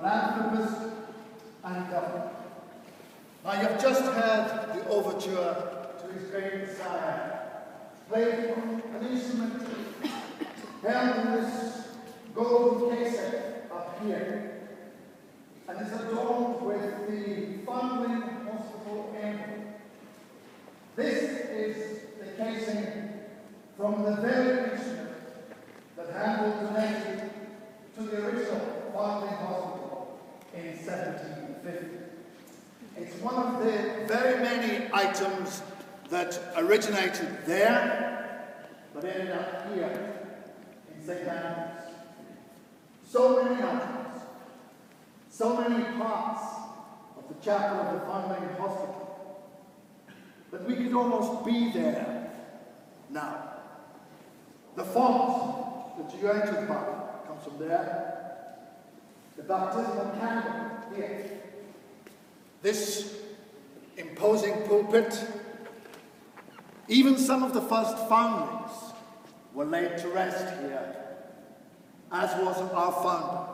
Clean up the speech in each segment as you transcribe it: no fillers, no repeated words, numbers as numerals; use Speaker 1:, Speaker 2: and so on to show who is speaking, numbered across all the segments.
Speaker 1: philanthropist and governor. Now you've just heard the overture to his great Messiah, played on an instrument held in this golden casette up here, and is adorned with the Foundling Hospital emblem. This is the casing from the very instrument that Handel donated to the original Foundling Hospital in 1750. It's one of the very many items that originated there, but ended up here in St Andrews. So many items, so many parts of the chapel of the Foundling Hospital, that we could almost be there now. The font that you entered by comes from there. The baptismal candle here. This imposing pulpit, even some of the first foundlings were laid to rest here, as was our founder.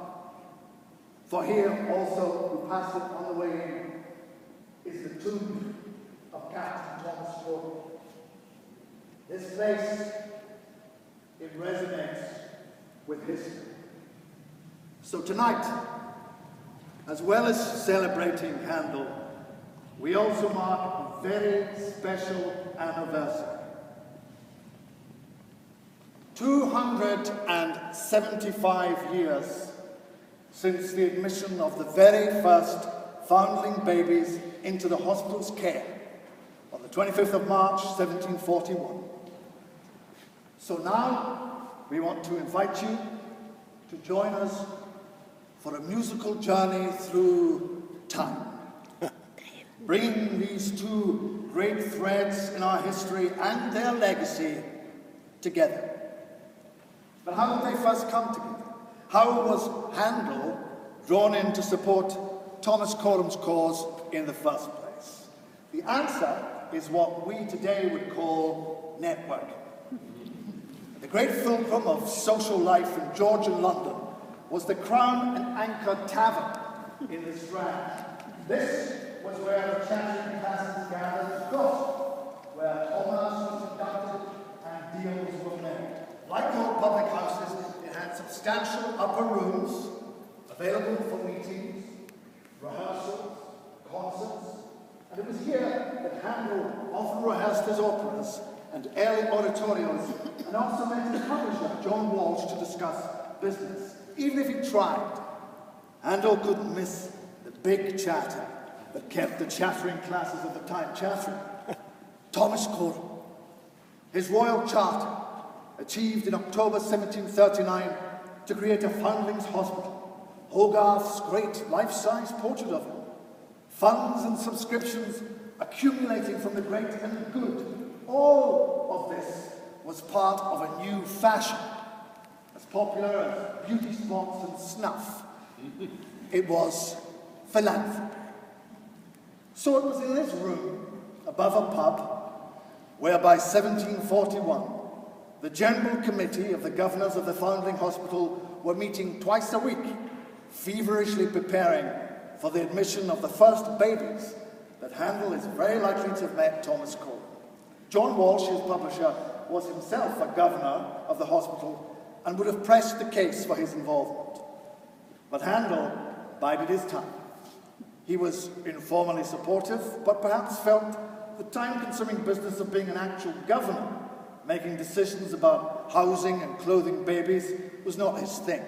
Speaker 1: For here also, we pass it on the way in, is the tomb of Captain Thomas Coram. This place, it resonates with history. So tonight, as well as celebrating Handel, we also mark a very special anniversary. 275 years since the admission of the very first foundling babies into the hospital's care on the 25th of March, 1741. So now we want to invite you to join us for a musical journey through time, bringing these two great threads in our history and their legacy together. But how did they first come together? How was Handel drawn in to support Thomas Coram's cause in the first place? The answer is what we today would call networking. The great fulcrum of social life in Georgian London was the Crown and Anchor Tavern in the Strand. This was where the chattering classes gathered to gossip, where commerce was conducted and deals were made. Like all public houses, it had substantial upper rooms available for meetings, rehearsals, concerts, and it was here that Handel often rehearsed his operas and early oratorios, and also met his publisher, John Walsh, to discuss business. Even if he tried, Handel couldn't miss the big chatter that kept the chattering classes of the time chattering. Thomas Coram, his royal charter, achieved in October 1739 to create a Foundlings Hospital, Hogarth's great life-size portrait of him, funds and subscriptions accumulating from the great and the good. All of this was part of a new fashion, as popular as beauty spots and snuff. It was philanthropy. So it was in this room, above a pub, where by 1741, the General Committee of the Governors of the Foundling Hospital were meeting twice a week, feverishly preparing for the admission of the first babies, that Handel is very likely to have met Thomas Coram. John Walsh, his publisher, was himself a governor of the hospital and would have pressed the case for his involvement. But Handel bided his time. He was informally supportive, but perhaps felt the time-consuming business of being an actual governor, making decisions about housing and clothing babies, was not his thing.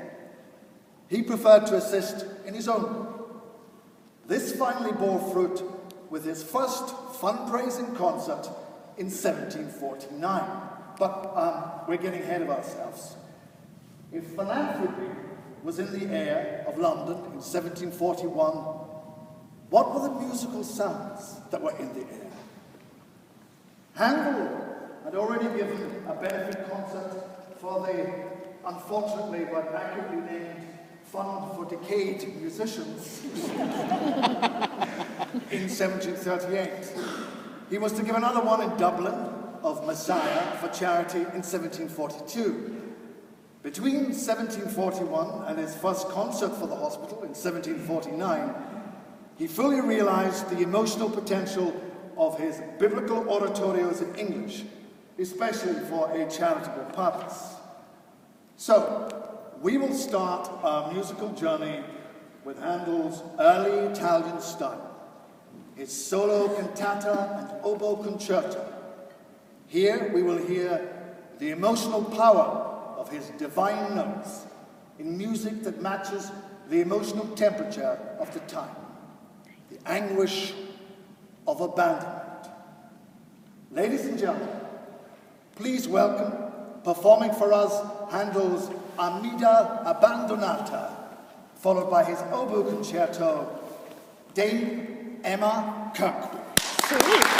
Speaker 1: He preferred to assist in his own work. This finally bore fruit with his first fundraising concert in 1749. But we're getting ahead of ourselves. If philanthropy was in the air of London in 1741, what were the musical sounds that were in the air? Handel had already given a benefit concert for the unfortunately but accurately named Fund for Decayed Musicians in 1738. He was to give another one in Dublin of Messiah for charity in 1742. Between 1741 and his first concert for the hospital in 1749, he fully realized the emotional potential of his biblical oratorios in English, especially for a charitable purpose. So, we will start our musical journey with Handel's early Italian style, his solo cantata and oboe concerto. Here we will hear the emotional power of his divine notes in music that matches the emotional temperature of the time, the anguish of abandonment. Ladies and gentlemen, please welcome, performing for us, Handel's Armida Abbandonata, followed by his oboe concerto, Dame Emma Kirkby.
Speaker 2: Sweet.